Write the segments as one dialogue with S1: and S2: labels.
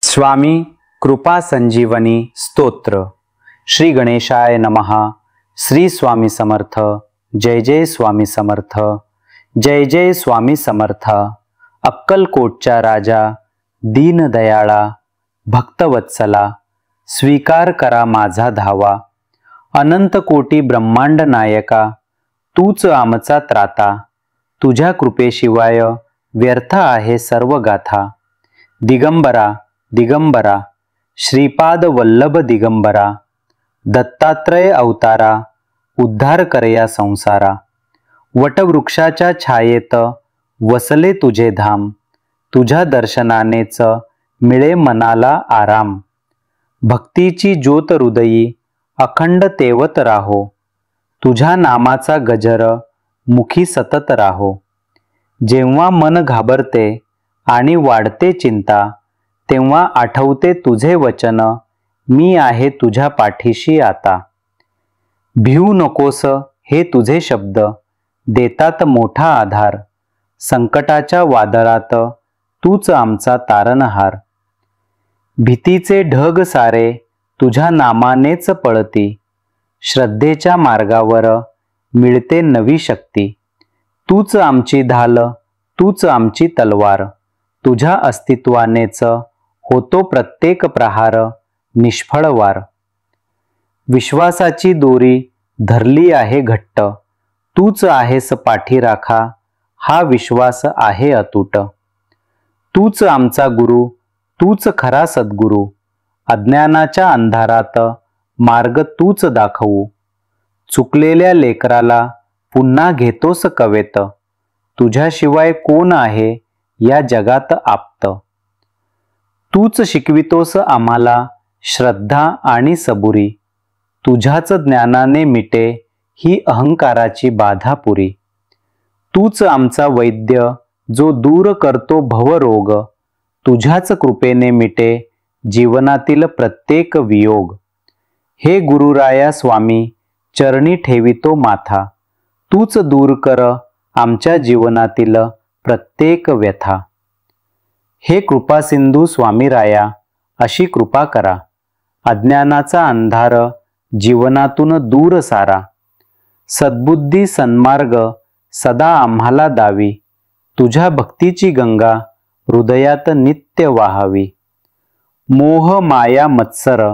S1: स्वामी कृपा संजीवनी स्तोत्र। श्री गणेशाय नमः। श्री स्वामी समर्थ। जय जय स्वामी समर्थ। जय जय स्वामी समर्थ। अक्कलकोटचा राजा, दीनदयाळा, भक्तवत्सला, स्वीकार करा माझा धावा। अनंत कोटी ब्रह्मांड नायका, तूच आमचा त्राता। तुझ्या कृपेशिवाय व्यर्थ आहे सर्व गाथा। दिगंबरा दिगंबरा, श्रीपाद वल्लभ दिगंबरा, दत्तात्रय अवतारा, उद्धार करया संसारा। वटवृक्षाच्या छायेत वसले तुझे धाम, तुझ्या दर्शनानेच मिळे मनाला आराम। भक्तीची ज्योत हृदयी अखंड तेवत राहो, तुझ्या नामाचा गजर मुखी सतत राहो। जेव्हा मन घाबरते आणि वाढते चिंता, तेव्हा आठवते तुझे वचन, मी आहे तुझ्या पाठीशी आता। भिवू नकोस हे तुझे शब्द, देतात मोठा आधार। संकटाच्या वादळात तूच आमचा तारणहार। भीतीचे ढग सारे तुझ्या नामानेच पळती, श्रद्धेच्या मार्गावर मिळते नवी शक्ती। तूच आमची ढाल, तूच आमची तलवार, तुझ्या अस्तित्वानेच होतो प्रत्येक प्रहार निष्फळ वार। विश्वासाची दोरी धरली आहे घट्ट, तूच आहेस पाठीराखा, हा विश्वास आहे अतूट। तूच आमचा गुरु, तूच खरा सद्गुरु, अज्ञानाच्या अंधारात मार्ग तूच दाखवू। चुकलेल्या लेकराला पुन्हा घेतोस कवेत, तुझ्याशिवाय कोण आहे या जगात आप्त। तूच शिकवितोस आम्हाला श्रद्धा आणि सबुरी, तुझ्याच ज्ञानाने मिटे ही अहंकाराची बाधा पुरी। तूच आमचा वैद्य जो दूर करतो भवरोग, तुझ्याच कृपेने मिटे जीवनातील प्रत्येक वियोग। हे गुरुराया स्वामी, चरणी ठेवितो माथा, तूच दूर कर आमच्या जीवनातील प्रत्येक व्यथा। हे कृपा सिंधू स्वामी राया, अशी कृपा करा, अज्ञानाचा अंधार जीवनातून दूर सारा। सद्बुद्धी सन्मार्ग सदा आम्हाला दावी, तुझ्या भक्तीची गंगा हृदयात नित्य वाहावी। मोह माया मत्सर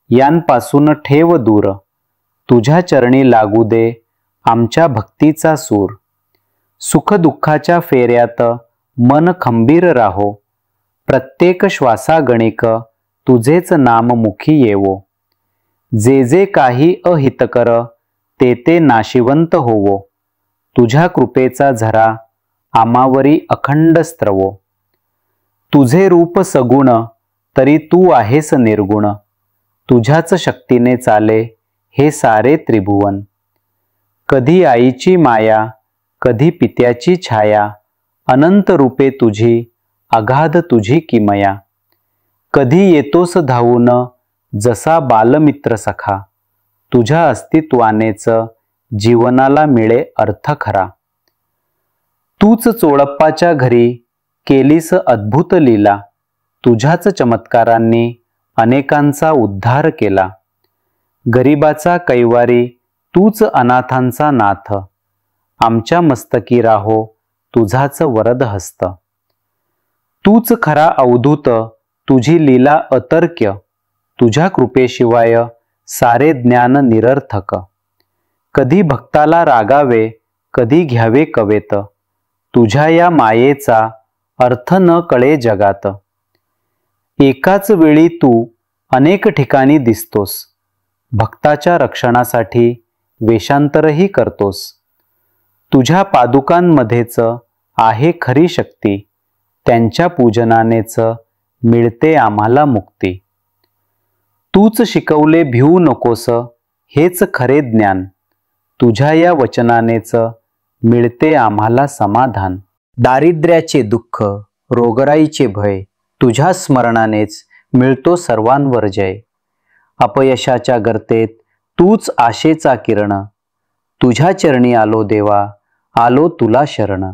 S1: यांपासून ठेव दूर, तुझ्या चरणी लागू दे आमच्या भक्तीचा सूर। सुखदुःखाच्या फेऱ्यात मन खंबीर राहो, प्रत्येक श्वासागणिक तुझेच नाम मुखी येवो। जे जे काही अहितकर ते ते नाशिवंत होवो, तुझ्या कृपेचा झरा आमावरी अखंड स्त्रवो। तुझे रूप सगुण तरी तू आहेस निर्गुण, तुझ्याच शक्तीने चाले हे सारे त्रिभुवन। कधी आईची माया, कधी पित्याची छाया, अनंत रूपे तुझी, अगाध तुझी किमया। कधी येतोस धावून जसा बालमित्र सखा, तुझ्या अस्तित्वानेच जीवनाला मिळे अर्थ खरा। तूच चोळप्पाच्या घरी केलीस अद्भुत लीला, तुझ्याच चमत्कारांनी अनेकांचा उद्धार केला। गरिबाचा कैवारी तूच अनाथांचा नाथ, आमच्या मस्तकी राहो तुझाच वरद हस्त। तूच खरा अवधूत, तुझी लीला अतर्क्य, तुझ्या कृपेशिवाय सारे ज्ञान निरर्थक। कधी भक्ताला रागावे, कधी घ्यावे कवेत, तुझ्या या मायेचा अर्थ न कळे जगात। एकाच वेळी तू अनेक ठिकाणी दिसतोस, भक्ताच्या रक्षणासाठी वेषांतरही करतोस। तुझ्या पादुकांमध्येच आहे खरी शक्ती, त्यांच्या पूजनानेच मिळते आम्हाला मुक्ती। तूच शिकवले भिवू नकोस हेच खरे ज्ञान, तुझ्या या वचनानेच मिळते आम्हाला समाधान। दारिद्र्याचे दुःख, रोगराईचे भय, तुझ्या स्मरणानेच मिळतो सर्वांवर जय। अपयशाच्या गर्तेत तूच आशेचा किरण, तुझ्या चरणी आलो देवा, आलो तुला शरण।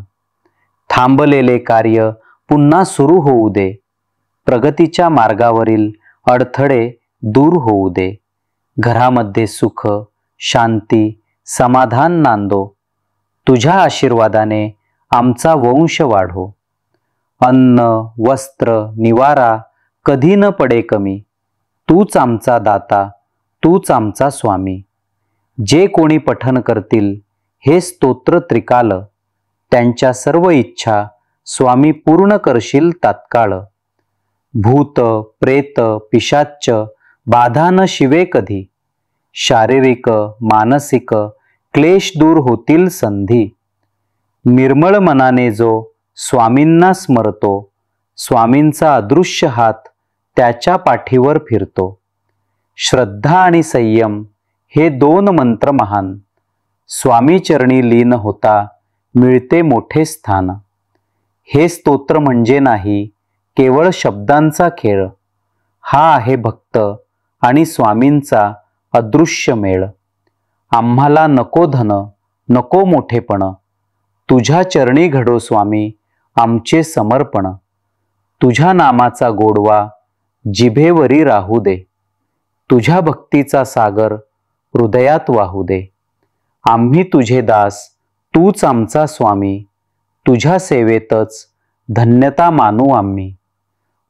S1: थांबलेले कार्य पुन्हा सुरू होऊ दे, प्रगतीच्या मार्गावरील अडथळे दूर होऊ दे. घरामध्ये सुख, शांती, समाधान नांदो. तुझ्या आशीर्वादाने आमचा वंश वाढो. अन्न, वस्त्र, निवारा कधी न पडे कमी. तूच आमचा दाता, तूच आमचा स्वामी. जे कोणी पठन करतील हे स्तोत्र त्रिकाल, त्यांच्या सर्व इच्छा स्वामी पूर्ण करशील तात्काळ. भूत, प्रेत, पिशाच्च बाधा न शिवे कधी. शारीरिक, मानसिक क्लेश दूर होतील संधी. निर्मळ मनाने जो स्वामींना स्मरतो, स्वामींचा अदृश्य हात त्याच्या पाठीवर फिरतो. श्रद्धा आणि संयम हे दोन मंत्र महान. स्वामी चरणी लीन होता मिळते मोठे स्थान. हे स्तोत्र म्हणजे नाही केवळ शब्दांचा खेळ. हा आहे भक्त आणि स्वामींचा अदृश्य मेळ. आम्हाला नको धन, नको मोठेपण. तुझ्या चरणी घडो स्वामी आमचे समर्पण. तुझ्या नामाचा गोडवा जिभेवरी राहू दे. तुझ्या भक्तीचा सागर हृदयात वाहू दे. आम्ही तुझे दास, तूच आमचा स्वामी. तुझ्या सेवेतच धन्यता मानू आम्ही.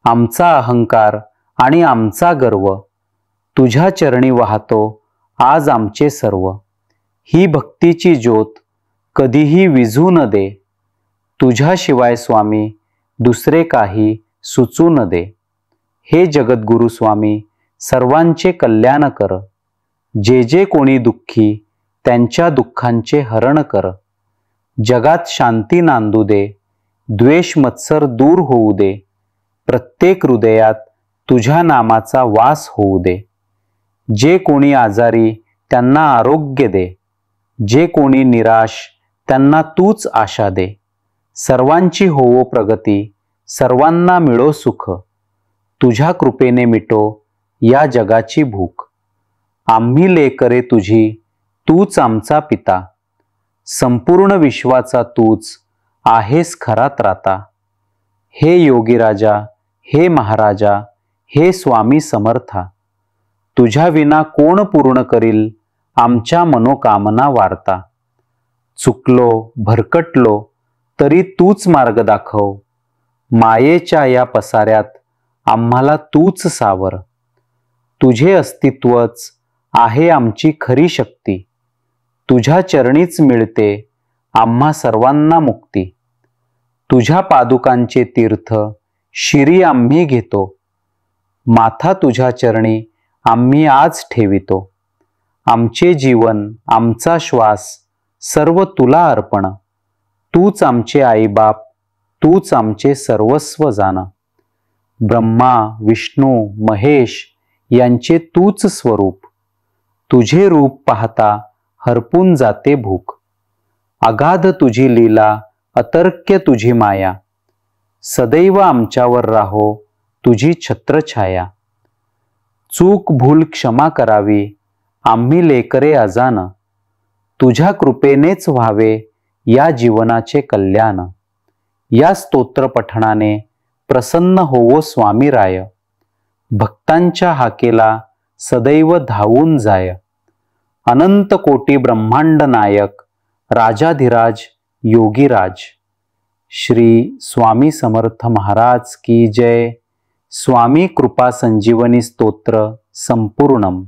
S1: आमचा अहंकार आणि आमचा गर्व तुझ्या चरणी वाहतो आज आमचे सर्व. ही भक्तीची ज्योत कधीही विझू न दे. तुझ्याशिवाय स्वामी दुसरे काही सुचू न दे. हे जगद्गुरु स्वामी सर्वांचे कल्याण कर. जे जे कोणी दुःखी त्यांच्या दुःखांचे हरण कर. जगात शांती नांदू दे. द्वेष मत्सर दूर होऊ दे. प्रत्येक हृदयात तुझ्या नामाचा वास होऊ दे. जे कोणी आजारी त्यांना आरोग्य दे. जे कोणी निराश त्यांना तूच आशा दे. सर्वांची होवो प्रगती, सर्वांना मिळो सुख. तुझ्या कृपेने मिटो या जगाची भूक. आम्ही लेकरे तुझी, तूच आमचा पिता. संपूर्ण विश्वाचा तूच आहेस खरा त्राता. हे योगी राजा, हे महाराजा, हे स्वामी समर्था. तुझ्या विना कोण पूर्ण करील आमच्या मनोकामना वार्ता. चुकलो, भरकटलो तरी तूच मार्ग दाखव. मायेच्या या पसाऱ्यात आम्हाला तूच सावर. तुझे अस्तित्वच आहे आमची खरी शक्ती. तुझ्या चरणीच मिळते आम्हा सर्वांना मुक्ती. तुझ्या पादुकांचे तीर्थ शिरी आम्ही घेतो. माथा तुझ्या चरणी आम्ही आज ठेवितो. आमचे जीवन, आमचा श्वास सर्व तुला अर्पण. तूच आमचे आईबाप, तूच आमचे सर्वस्व जाण. ब्रह्मा, विष्णू, महेश यांचे तूच स्वरूप. तुझे रूप पाहता हरपून जाते भूक. अगाध तुझी लीला, अतर्क्य तुझी माया. सदैव आमच्यावर राहो तुझी छत्रछाया. चूक भूल क्षमा करावी आम्ही लेकरे अजान. तुझ्या कृपेनेच व्हावे या जीवनाचे कल्याण. या स्तोत्र पठणाने प्रसन्न होवो स्वामी राय. भक्तांच्या हाकेला सदैव धावून जाय. अनंत कोटी ब्रह्मांड नायक राजाधिराज योगीराज. श्री स्वामी समर्थ महाराज की जय. स्वामी कृपा संजीवनी स्तोत्र संपूर्णम.